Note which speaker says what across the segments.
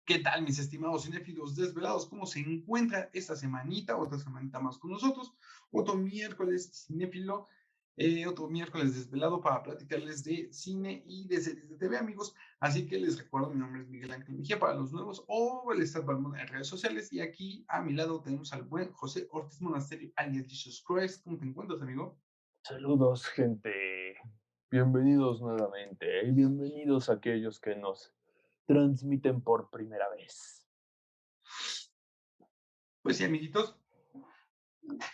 Speaker 1: ¿Qué tal, mis estimados cinéfilos desvelados? ¿Cómo se encuentra esta semanita? Otra semanita más con nosotros. Otro miércoles cinéfilo, otro miércoles desvelado para platicarles de cine y de series de TV, amigos. Así que les recuerdo, mi nombre es Miguel Ángel Mejía para los nuevos o el Estado Balmón en redes sociales. Y aquí a mi lado tenemos al buen José Ortiz Monasterio, alias Jesus Christ. ¿Cómo te encuentras, amigo?
Speaker 2: Saludos, gente. Bienvenidos nuevamente y bienvenidos a aquellos que nos transmiten por primera vez.
Speaker 1: Pues sí, amiguitos,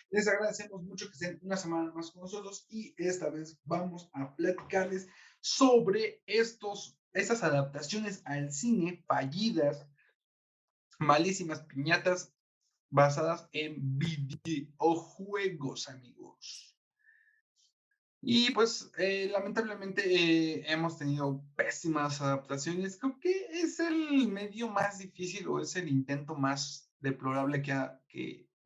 Speaker 1: les agradecemos mucho que estén una semana más con nosotros y esta vez vamos a platicarles sobre estas adaptaciones al cine fallidas, malísimas piñatas basadas en videojuegos, amigos. Y pues lamentablemente hemos tenido pésimas adaptaciones. Creo que es el medio más difícil o es el intento más deplorable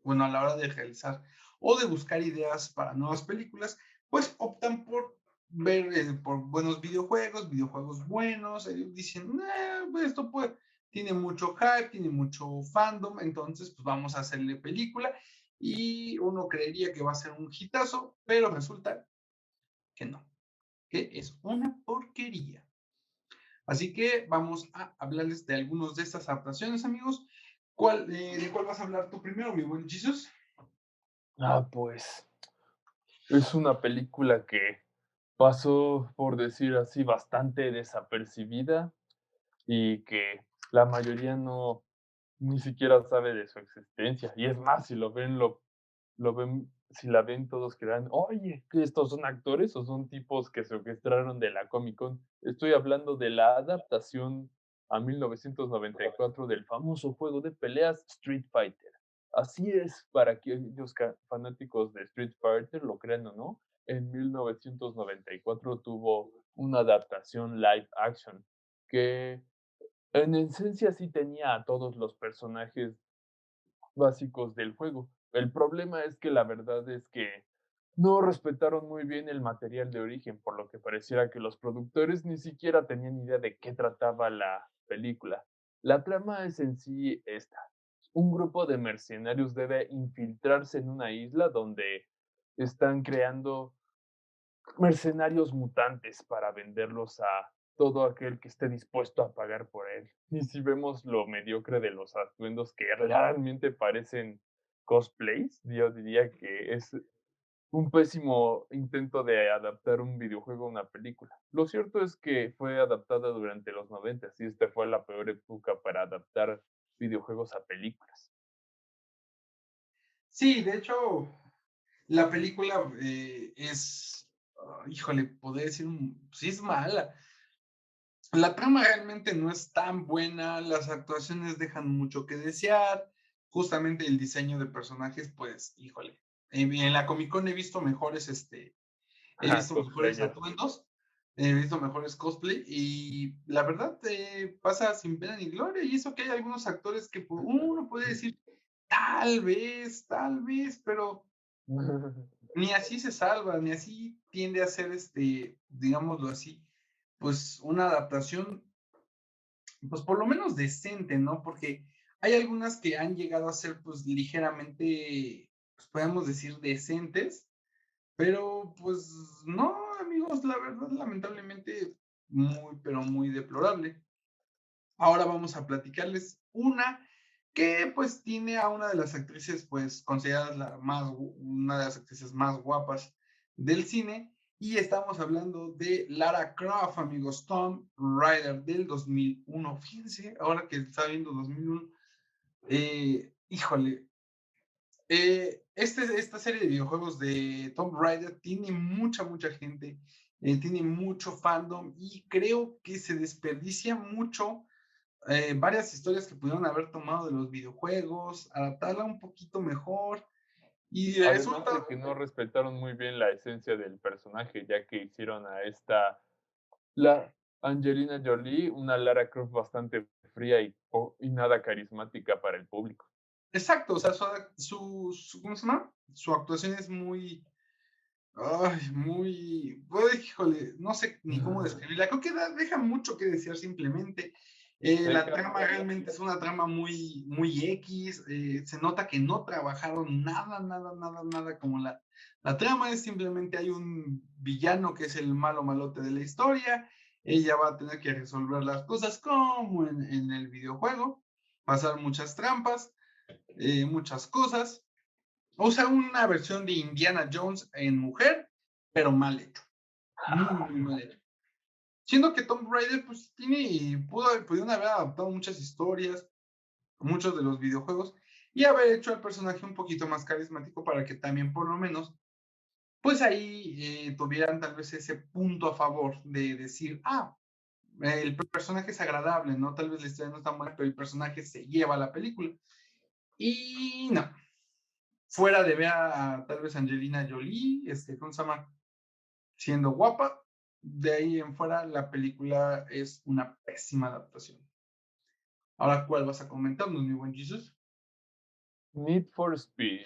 Speaker 1: bueno, a la hora de realizar o de buscar ideas para nuevas películas, pues optan por ver por buenos videojuegos, videojuegos buenos. Ellos dicen, pues esto tiene mucho hype, tiene mucho fandom, entonces pues vamos a hacerle película y uno creería que va a ser un hitazo, pero resulta que no, que es una porquería. Así que vamos a hablarles de algunos de estas adaptaciones, amigos. ¿De cuál vas a hablar tú primero, mi buen Jesus?
Speaker 2: Pues es una película que pasó, por decir así, bastante desapercibida y que la mayoría no ni siquiera sabe de su existencia. Y es más, si lo ven, si la ven todos creerán, oye, ¿que estos son actores o son tipos que se orquestaron de la Comic Con? Estoy hablando de la adaptación a 1994 del famoso juego de peleas Street Fighter. Así es, para aquellos fanáticos de Street Fighter, lo crean o no, en 1994 tuvo una adaptación live action que en esencia sí tenía a todos los personajes básicos del juego. El problema es que la verdad es que no respetaron muy bien el material de origen, por lo que pareciera que los productores ni siquiera tenían idea de qué trataba la película. La trama es en sí esta. Un grupo de mercenarios debe infiltrarse en una isla donde están creando mercenarios mutantes para venderlos a todo aquel que esté dispuesto a pagar por él. Y si vemos lo mediocre de los atuendos que realmente parecen cosplays, yo diría que es un pésimo intento de adaptar un videojuego a una película. Lo cierto es que fue adaptada durante los 90 y esta fue la peor época para adaptar videojuegos a películas.
Speaker 1: Sí, de hecho, la película híjole, podría decir, sí es mala. La trama realmente no es tan buena, las actuaciones dejan mucho que desear, justamente el diseño de personajes, pues, híjole, en la Comic Con he
Speaker 2: Ajá,
Speaker 1: visto mejores
Speaker 2: cosplayer.
Speaker 1: atuendos, he visto mejores cosplay y la verdad pasa sin pena ni gloria y eso que hay algunos actores que uno puede decir, tal vez, pero ni así se salva, ni así tiende a ser, digámoslo así, pues una adaptación pues por lo menos decente, ¿no? Porque hay algunas que han llegado a ser pues ligeramente, pues podemos decir decentes, pero pues no, amigos, la verdad, lamentablemente, muy, pero muy deplorable. Ahora vamos a platicarles una que pues tiene a una de las actrices pues consideradas una de las actrices más guapas del cine y estamos hablando de Lara Croft, amigos, Tomb Raider del 2001. Fíjense, ahora que está viendo 2001, híjole, esta serie de videojuegos de Tomb Raider tiene mucha gente, tiene mucho fandom y creo que se desperdicia mucho varias historias que pudieron haber tomado de los videojuegos, adaptarla un poquito mejor y
Speaker 2: Además
Speaker 1: resulta,
Speaker 2: de que no respetaron muy bien la esencia del personaje, ya que hicieron a la Angelina Jolie, una Lara Croft bastante fría y nada carismática para el público.
Speaker 1: exacto, o sea, ¿cómo se llama? Su actuación es híjole, no sé ni cómo describirla, creo que deja mucho que desear simplemente. La
Speaker 2: seca.
Speaker 1: trama realmente es una trama muy X, se nota que no trabajaron nada, nada, nada, nada como la trama es simplemente hay un villano que es el malo malote de la historia, ella va a tener que resolver las cosas como en el videojuego, pasar muchas trampas, muchas cosas, o sea, una versión de Indiana Jones en mujer, pero mal hecho, muy, muy mal hecho. Siendo que Tomb Raider, pues, pudieron haber adaptado muchas historias, muchos de los videojuegos, y haber hecho al personaje un poquito más carismático para que también, por lo menos, pues ahí tuvieran tal vez ese punto a favor de decir, el personaje es agradable, ¿no? Tal vez la historia no está mal, pero el personaje se lleva la película. Y no, fuera de ver a tal vez Angelina Jolie, ¿cómo se llama? Siendo guapa, de ahí en fuera la película es una pésima adaptación. Ahora, ¿cuál vas a comentarnos, mi buen Jesus?
Speaker 2: Need for Speed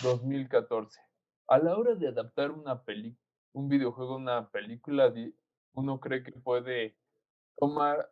Speaker 2: 2014. A la hora de adaptar un videojuego a una película, uno cree que puede tomar,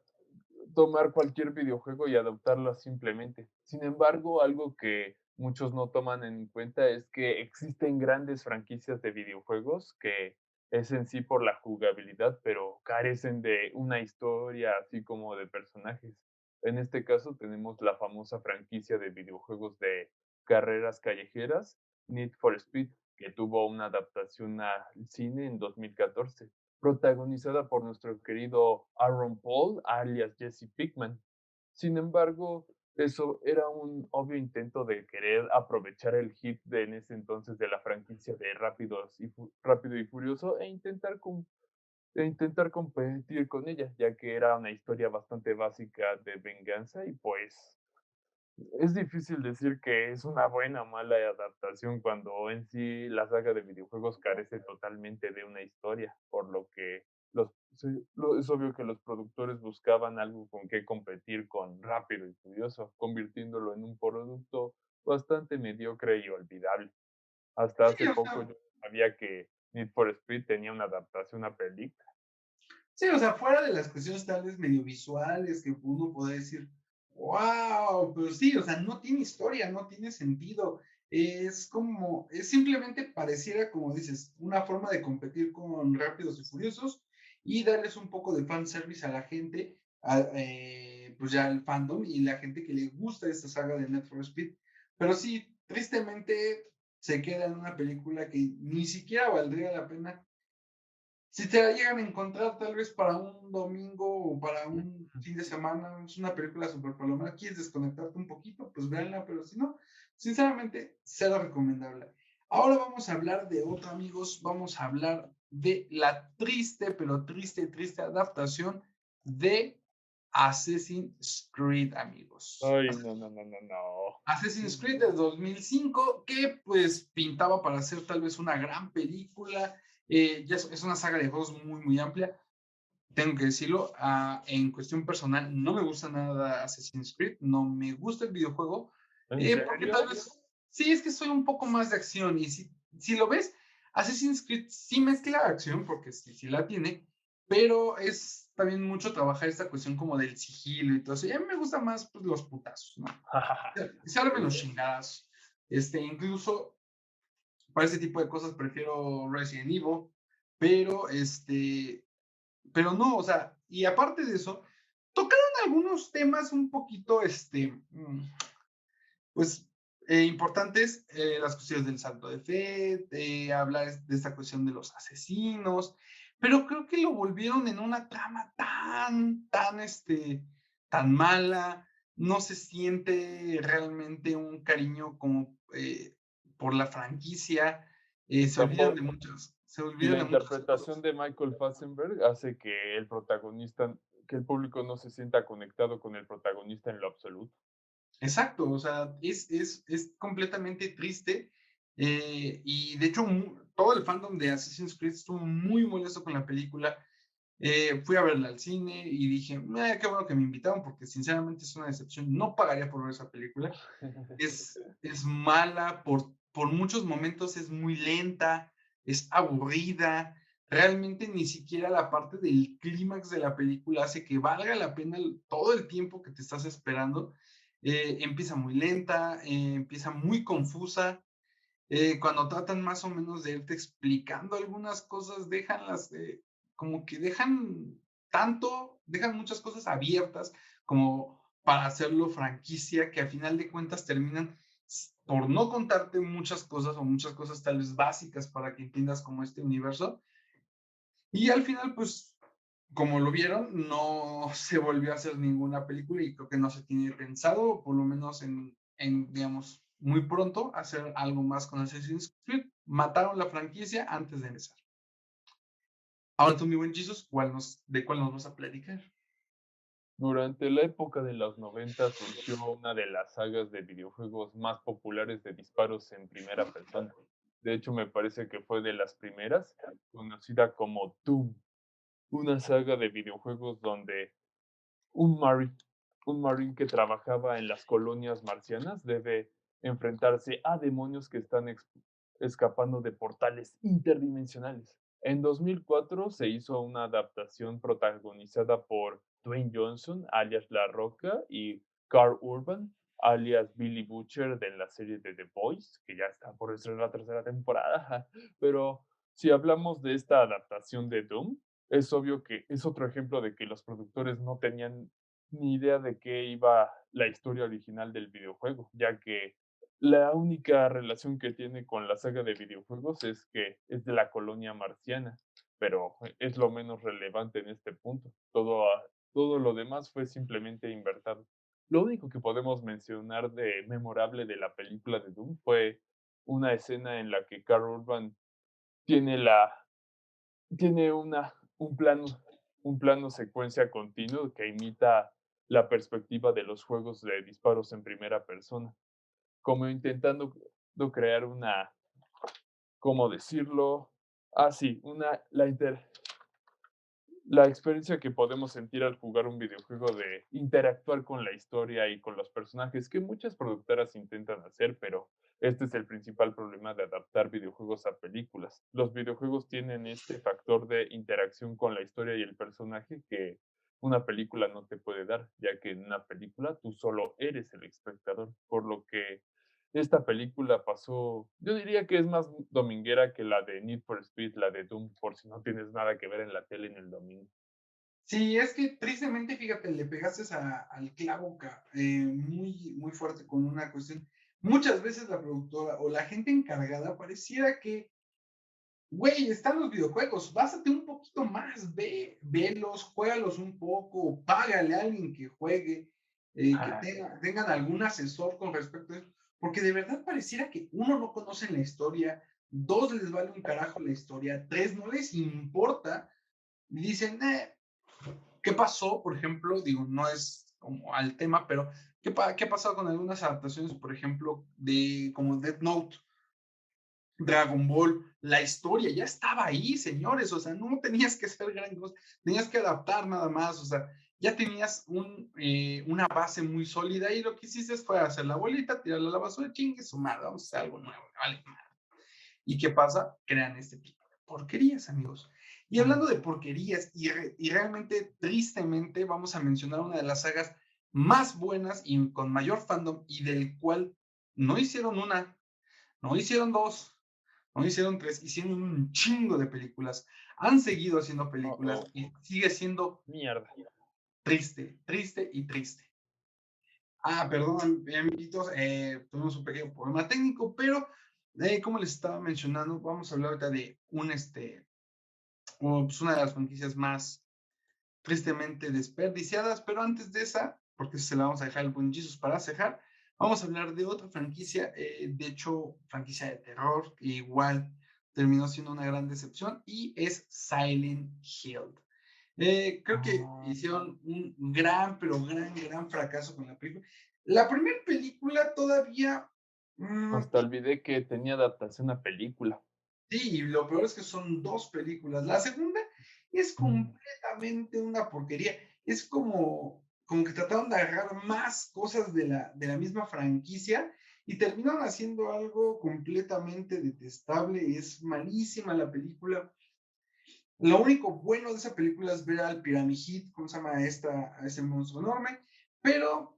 Speaker 2: tomar cualquier videojuego y adaptarlo simplemente. Sin embargo, algo que muchos no toman en cuenta es que existen grandes franquicias de videojuegos que es en sí por la jugabilidad, pero carecen de una historia así como de personajes. En este caso tenemos la famosa franquicia de videojuegos de carreras callejeras, Need for Speed, que tuvo una adaptación al cine en 2014 protagonizada por nuestro querido Aaron Paul, alias Jesse Pinkman. Sin embargo, eso era un obvio intento de querer aprovechar el hit de en ese entonces de la franquicia de Rápido y Furioso e intentar competir con ella, ya que era una historia bastante básica de venganza y pues es difícil decir que es una buena o mala adaptación cuando en sí la saga de videojuegos carece totalmente de una historia, por lo que es obvio que los productores buscaban algo con que competir con Rápido y Furioso, convirtiéndolo en un producto bastante mediocre y olvidable. Hasta
Speaker 1: Sí,
Speaker 2: hace
Speaker 1: o
Speaker 2: poco
Speaker 1: sea,
Speaker 2: yo no sabía que Need for Speed tenía una adaptación a película.
Speaker 1: sí, o sea, fuera de las cuestiones tal vez medio visuales que uno puede decir, wow, pero sí, o sea, no tiene historia, no tiene sentido. Es simplemente pareciera, como dices, una forma de competir con Rápidos y Furiosos y darles un poco de fanservice a la gente, pues ya al fandom y la gente que le gusta esta saga de Need for Speed. Pero sí, tristemente se queda en una película que ni siquiera valdría la pena si te la llegan a encontrar tal vez para un domingo o para un fin de semana, es una película súper palomera, quieres desconectarte un poquito, pues véanla, pero si no, sinceramente, cero recomendable. Ahora vamos a hablar de otro, amigos, vamos a hablar de la triste, pero triste, triste adaptación de Assassin's Creed, amigos.
Speaker 2: Ay, no, no, no, no, no.
Speaker 1: Assassin's Creed del 2005, que pues pintaba para ser tal vez una gran película. Ya es una saga de juegos muy, muy amplia. Tengo que decirlo, en cuestión personal, no me gusta nada Assassin's Creed, no me gusta el videojuego,
Speaker 2: ¿En
Speaker 1: porque tal
Speaker 2: serio?
Speaker 1: vez, sí, es que soy un poco más de acción y si lo ves, Assassin's Creed sí mezcla acción, porque sí, sí la tiene, pero es también mucho trabajar esta cuestión como del sigilo y todo eso. Y a mí me gustan más pues, los putazos, ¿no? Se armen los chingadas. Incluso para ese tipo de cosas prefiero Resident Evil, pero pero no, o sea, y aparte de eso, tocaron algunos temas un poquito, pues, importantes, las cuestiones del salto de fe, hablar de esta cuestión de los asesinos, pero creo que lo volvieron en una trama tan mala, no se siente realmente un cariño como por la franquicia,
Speaker 2: Tampoco.
Speaker 1: se
Speaker 2: Y
Speaker 1: olvidan
Speaker 2: la
Speaker 1: de muchas
Speaker 2: interpretación
Speaker 1: cosas.
Speaker 2: de Michael Fassbender hace que que el público no se sienta conectado con el protagonista en lo absoluto.
Speaker 1: Exacto, o sea, es completamente triste. Y de hecho, todo el fandom de Assassin's Creed estuvo muy molesto con la película. Fui a verla al cine y dije, qué bueno que me invitaron, porque sinceramente es una decepción. No pagaría por ver esa película. Es mala, por muchos momentos es muy lenta, es aburrida. realmente ni siquiera la parte del clímax de la película hace que valga la pena todo el tiempo que te estás esperando. Empieza muy lenta, empieza muy confusa. Cuando tratan más o menos de irte explicando algunas cosas, como que dejan muchas cosas abiertas como para hacerlo franquicia, que al final de cuentas terminan por no contarte muchas cosas o muchas cosas tal vez básicas para que entiendas como este universo. Y al final, pues, como lo vieron, no se volvió a hacer ninguna película y creo que no se tiene pensado, por lo menos digamos, muy pronto, hacer algo más con Assassin's Creed. Mataron la franquicia antes de empezar. Ahora tú, mi buen Jesus, ¿de cuál nos vas a platicar?
Speaker 2: Durante la época de los 90 surgió una de las sagas de videojuegos más populares de disparos en primera persona. De hecho, me parece que fue de las primeras, conocida como Doom, una saga de videojuegos donde un marine, un marine que trabajaba en las colonias marcianas debe enfrentarse a demonios que están escapando de portales interdimensionales. En 2004 se hizo una adaptación protagonizada por Dwayne Johnson, alias La Roca, y Carl Urban, alias Billy Butcher, de la serie de The Boys, que ya está por estrenar la tercera temporada. Pero si hablamos de esta adaptación de Doom, es obvio que es otro ejemplo de que los productores no tenían ni idea de qué iba la historia original del videojuego, ya que la única relación que tiene con la saga de videojuegos es que es de la colonia marciana, pero es lo menos relevante en este punto. Todo lo demás fue simplemente inventado. Lo único que podemos mencionar de memorable de la película de Doom fue una escena en la que Carl Urban tiene la tiene un plano secuencia continuo que imita la perspectiva de los juegos de disparos en primera persona, como intentando crear una, ¿cómo decirlo? Sí, la experiencia que podemos sentir al jugar un videojuego de interactuar con la historia y con los personajes que muchas productoras intentan hacer, pero este es el principal problema de adaptar videojuegos a películas. Los videojuegos tienen este factor de interacción con la historia y el personaje que una película no te puede dar, ya que en una película tú solo eres el espectador, por lo que esta película pasó, yo diría que es más dominguera que la de Need for Speed, la de Doom, por si no tienes nada que ver en la tele en el domingo.
Speaker 1: Sí, es que tristemente, fíjate, le pegaste al clavo muy, muy fuerte con una cuestión. Muchas veces la productora o la gente encargada pareciera que, güey, están los videojuegos, básate un poquito más, velos, juégalos un poco, págale a alguien que juegue, que tengan algún asesor con respecto a eso, porque de verdad pareciera que uno no conoce la historia, dos les vale un carajo la historia, tres no les importa, y dicen, ¿qué pasó? Por ejemplo, digo, no es como al tema, pero ¿qué ha pasado con algunas adaptaciones, por ejemplo, de como Death Note, Dragon Ball? La historia ya estaba ahí, señores, o sea, no tenías que hacer gran cosa, tenías que adaptar nada más, o sea, ya tenías una base muy sólida y lo que hiciste fue hacer la bolita, tirarla a la basura, chingue su madre, vamos a hacer algo nuevo, vale. ¿Y qué pasa? Crean este tipo de porquerías, amigos. Y hablando de porquerías, y realmente tristemente vamos a mencionar una de las sagas más buenas y con mayor fandom y del cual no hicieron una, no hicieron dos, no hicieron tres, hicieron un chingo de películas. Han seguido haciendo películas
Speaker 2: Oh,
Speaker 1: y sigue siendo
Speaker 2: mierda.
Speaker 1: triste, triste y triste. Perdón, amiguitos, tuvimos un pequeño problema técnico, pero como les estaba mencionando, vamos a hablar ahorita de pues una de las franquicias más tristemente desperdiciadas, pero antes de esa, porque se la vamos a dejar al buen Jesus para cejar, vamos a hablar de otra franquicia, de hecho, franquicia de terror, que igual terminó siendo una gran decepción, y es Silent Hill. Creo que
Speaker 2: Ah,
Speaker 1: hicieron un gran, pero gran, gran fracaso con la película. La primera película todavía, mm,
Speaker 2: hasta olvidé que tenía adaptación a película.
Speaker 1: sí, y lo peor es que son dos películas. La segunda es
Speaker 2: Mm.
Speaker 1: completamente una porquería. Es como que trataron de agarrar más cosas de la misma franquicia y terminaron haciendo algo completamente detestable. Es malísima la película. Lo único bueno de esa película es ver al Pyramid Head, ¿cómo se llama a ese monstruo enorme? Pero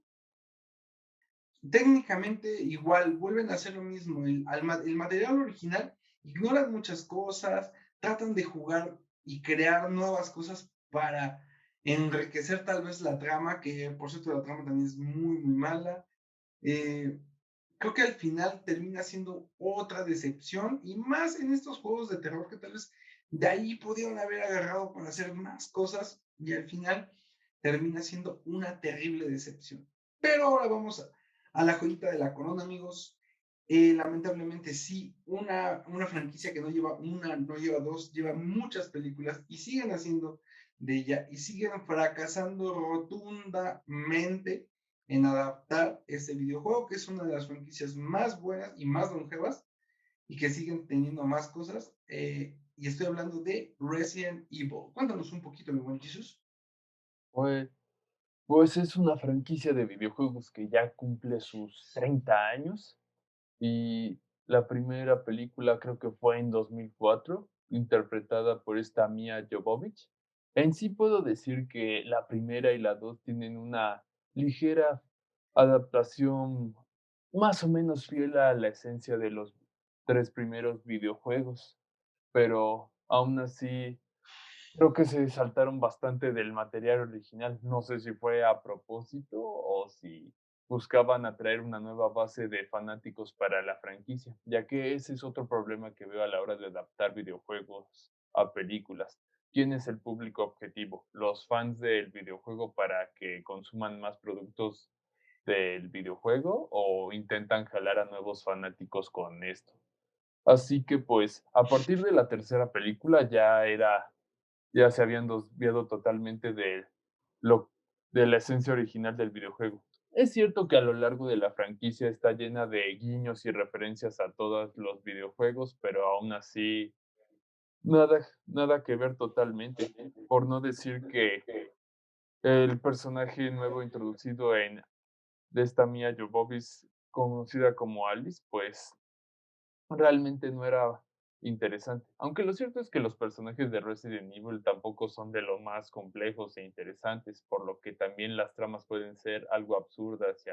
Speaker 1: técnicamente igual vuelven a hacer lo mismo. El material original ignoran muchas cosas, tratan de jugar y crear nuevas cosas para enriquecer tal vez la trama, que por cierto la trama también es muy, muy mala. Eh, Creo que al final termina siendo otra decepción y más en estos juegos de terror que tal vez de ahí pudieron haber agarrado para hacer más cosas y al final termina siendo una terrible decepción. Pero ahora vamos a la joyita de la corona, amigos. Lamentablemente sí, una franquicia que no lleva una, no lleva dos, lleva muchas películas y siguen haciendo de ella y siguen fracasando rotundamente en adaptar este videojuego, que es una de las franquicias más buenas y más longevas y que siguen teniendo más cosas. Y estoy hablando de Resident Evil. Cuéntanos un poquito, mi buen Jesús.
Speaker 2: Pues pues es una franquicia de videojuegos que ya cumle sus 30 años. Y la primera película creo que fue en 2004, interpretada por esta Mia Jovovich. En sí puedo decir que la primera y la 2 tienen una ligera adaptación más o menos fiel a la esencia de los 3 primeros videojuegos, pero aún así creo que se saltaron bastante del material original. No sé si fue a propósito o si buscaban atraer una nueva base de fanáticos para la franquicia, ya que ese es otro problema que veo a la hora de adaptar videojuegos a películas. ¿Quién es el público objetivo? ¿Los fans del videojuego para que consuman más productos del videojuego o intentan jalar a nuevos fanáticos con esto? Así que pues a partir de la tercera película ya se habían desviado totalmente lo de la esencia original del videojuego. Es cierto que a lo largo de la franquicia está llena de guiños y referencias a todos los videojuegos, pero aún así nada que ver totalmente. Por no decir que el personaje nuevo introducido en de esta Mia Jovovich, conocida como Alice, pues realmente no era interesante. Aunque lo cierto es que los personajes de Resident Evil tampoco son de lo más complejos e interesantes, por lo que también las tramas pueden ser algo absurdas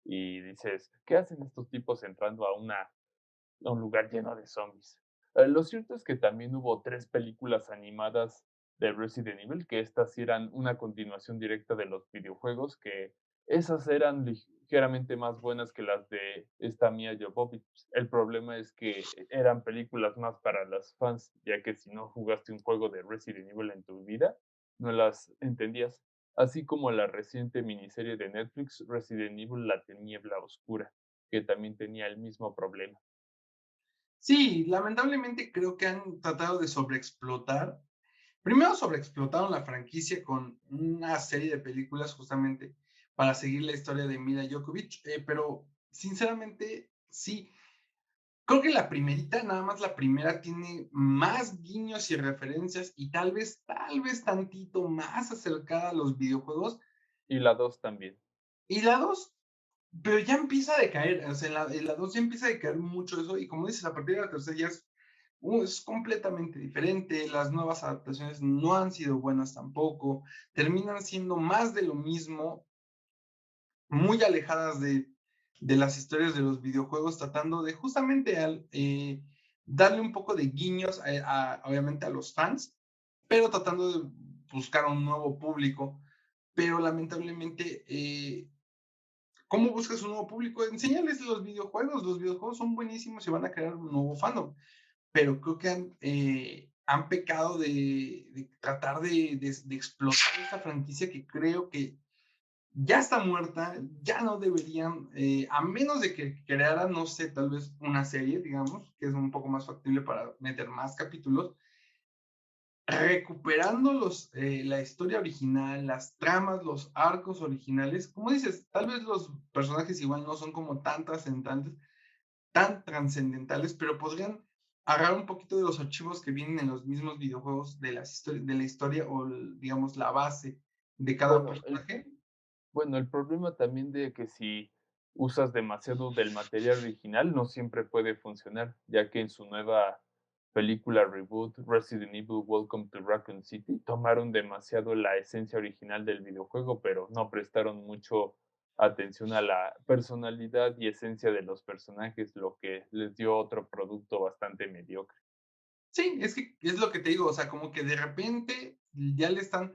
Speaker 2: y dices, ¿qué hacen estos tipos entrando a un lugar lleno de zombies? Lo cierto es que también hubo 3 películas animadas de Resident Evil, que estas sí eran una continuación directa de los videojuegos, que esas eran ligeramente más buenas que las de esta Mia Jovovich. El problema es que eran películas más para las fans, ya que si no jugaste un juego de Resident Evil en tu vida, no las entendías. Así como la reciente miniserie de Netflix, Resident Evil: La Teniebla Oscura, que también tenía el mismo problema.
Speaker 1: Sí, lamentablemente creo que han tratado de sobreexplotar. Primero sobreexplotaron la franquicia con una serie de películas justamente para seguir la historia de Mila Djokovic, pero sinceramente sí, creo que la primerita, nada más la primera, tiene más guiños y referencias y tal vez tantito más acercada a los videojuegos.
Speaker 2: Y la 2 también.
Speaker 1: Y la 2, pero ya empieza a decaer, o sea, en la 2 ya empieza a decaer mucho eso y como dices, a partir de la tercera ya es completamente diferente, las nuevas adaptaciones no han sido buenas tampoco, terminan siendo más de lo mismo, muy alejadas de las historias de los videojuegos, tratando de justamente darle un poco de guiños, obviamente, a los fans, pero tratando de buscar a un nuevo público. Pero lamentablemente, ¿cómo buscas un nuevo público? Enséñales los videojuegos son buenísimos y van a crear un nuevo fandom, pero creo que han pecado de tratar de explotar esta franquicia que creo que ya está muerta, ya no deberían, a menos de que crearan, no sé, tal vez una serie, digamos, que es un poco más factible para meter más capítulos, recuperando la historia original, las tramas, los arcos originales. Como dices, tal vez los personajes igual no son como tan trascendentales, tan trascendentales, pero podrían agarrar un poquito de los archivos que vienen en los mismos videojuegos de la historia o, digamos, la base de cada
Speaker 2: Bueno,
Speaker 1: personaje.
Speaker 2: el problema también de que si usas demasiado del material original, no siempre puede funcionar, ya que en su nueva película reboot Resident Evil Welcome to Raccoon City, tomaron demasiado la esencia original del videojuego, pero no prestaron mucho atención a la personalidad y esencia de los personajes, lo que les dio otro producto bastante mediocre.
Speaker 1: Sí, es que es lo que te digo, o sea, como que de repente ya le están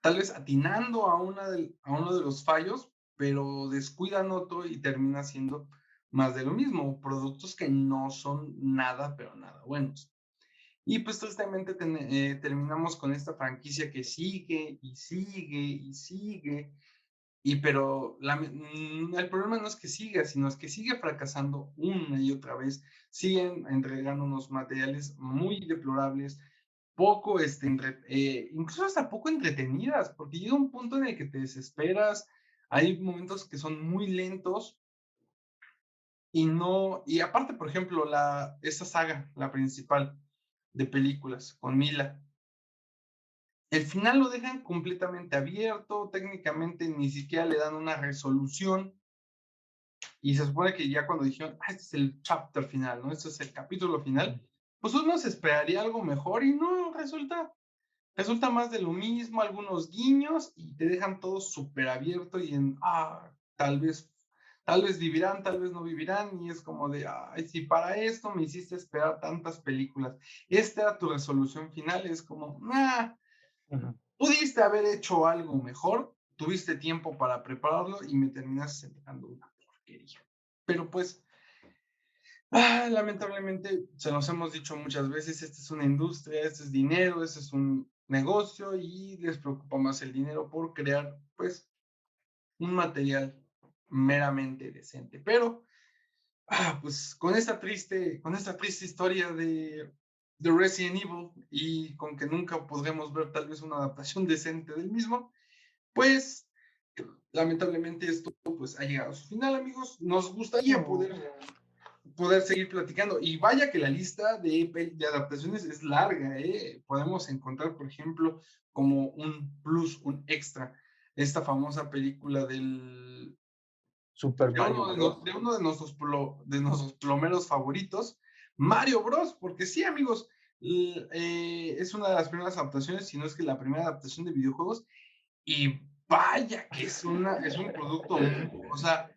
Speaker 1: tal vez atinando a uno de los fallos, pero descuidan otro y termina siendo más de lo mismo, productos que no son nada, pero nada buenos. Y pues tristemente terminamos con esta franquicia que sigue y sigue y sigue, y pero el problema no es que siga, sino es que sigue fracasando una y otra vez, siguen entregándonos materiales muy deplorables, poco, incluso hasta poco entretenidas, porque llega un punto en el que te desesperas, hay momentos que son muy lentos y no, y aparte, por ejemplo, esta saga, la principal de películas con Mila, el final lo dejan completamente abierto, técnicamente ni siquiera le dan una resolución y se supone que ya cuando dijeron, este es el chapter final, ¿no? Este es el capítulo final, pues uno se esperaría algo mejor y no, resulta más de lo mismo, algunos guiños y te dejan todo súper abierto y tal vez vivirán, tal vez no vivirán y es como de, ay, si para esto me hiciste esperar tantas películas, esta era tu resolución final, es como,
Speaker 2: Ujú.
Speaker 1: pudiste haber hecho algo mejor, tuviste tiempo para prepararlo y me terminaste entregando una porquería. Pero pues, lamentablemente, se nos hemos dicho muchas veces, esta es una industria, este es dinero, este es un negocio y les preocupa más el dinero por crear, pues, un material meramente decente. Pero, pues, con esta triste historia de Resident Evil y con que nunca podremos ver tal vez una adaptación decente del mismo, pues, lamentablemente esto pues ha llegado a su final, amigos. Nos gustaría poder seguir platicando. Y vaya que la lista de adaptaciones es larga, ¿eh? Podemos encontrar, por ejemplo, como un plus, un extra, esta famosa película
Speaker 2: Super Mario Bros.
Speaker 1: de uno de nuestros plomeros favoritos, Mario Bros. Porque sí, amigos, es una de las primeras adaptaciones, si no es que la primera adaptación de videojuegos. Y vaya que es un producto, o sea,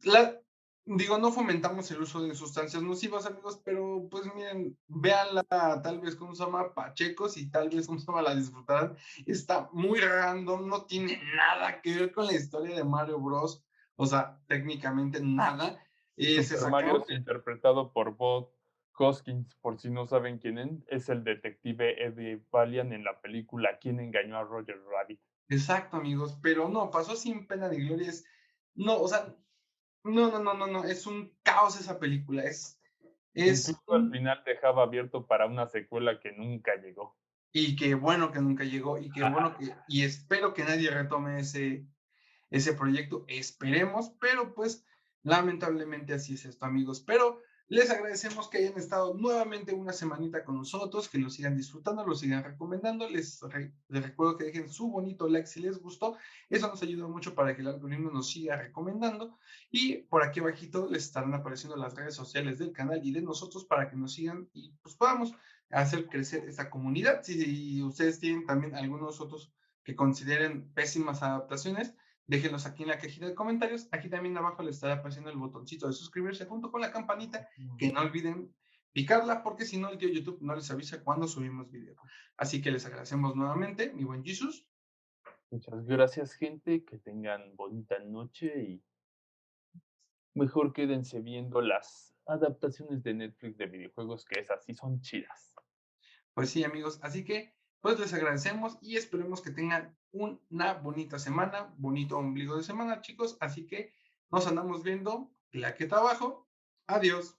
Speaker 1: la, digo, no fomentamos el uso de sustancias nocivas, amigos, pero pues miren, véanla tal vez con se llama Pachecos y tal vez con se llama la disfrutarán. Está muy random, no tiene nada que ver con la historia de Mario Bros. O sea, técnicamente nada. Se
Speaker 2: Super Mario
Speaker 1: sacaron,
Speaker 2: es interpretado por Bob Hoskins, por si no saben quién es el detective Eddie Valiant en la película ¿Quién engañó a Roger Rabbit?
Speaker 1: exacto, amigos, pero no, pasó sin pena ni gloria. No, o sea, no, es un caos esa película. Es
Speaker 2: Incluso al
Speaker 1: un
Speaker 2: final dejaba abierto para una secuela que nunca llegó.
Speaker 1: Y qué bueno que nunca llegó, y qué bueno y espero que nadie retome ese proyecto, esperemos, pero pues lamentablemente así es esto, amigos. Pero les agradecemos que hayan estado nuevamente una semanita con nosotros, que lo sigan disfrutando, lo sigan recomendando. Les recuerdo que dejen su bonito like si les gustó. Eso nos ayuda mucho para que el algoritmo nos siga recomendando. Y por aquí abajito les estarán apareciendo las redes sociales del canal y de nosotros para que nos sigan y pues podamos hacer crecer esta comunidad. Si ustedes tienen también algunos otros que consideren pésimas adaptaciones, déjenlos aquí en la cajita de comentarios. Aquí también abajo les estará apareciendo el botoncito de suscribirse junto con la campanita, que no olviden picarla, porque si no el tío YouTube no les avisa cuando subimos video. Así que les agradecemos nuevamente, mi buen Jesus.
Speaker 2: Muchas gracias, gente, que tengan bonita noche y mejor quédense viendo las adaptaciones de Netflix de videojuegos, que esas sí son chidas.
Speaker 1: Pues sí, amigos, así que pues les agradecemos y esperemos que tengan una bonita semana, bonito ombligo de semana, chicos. Así que nos andamos viendo, claqueta abajo. Adiós.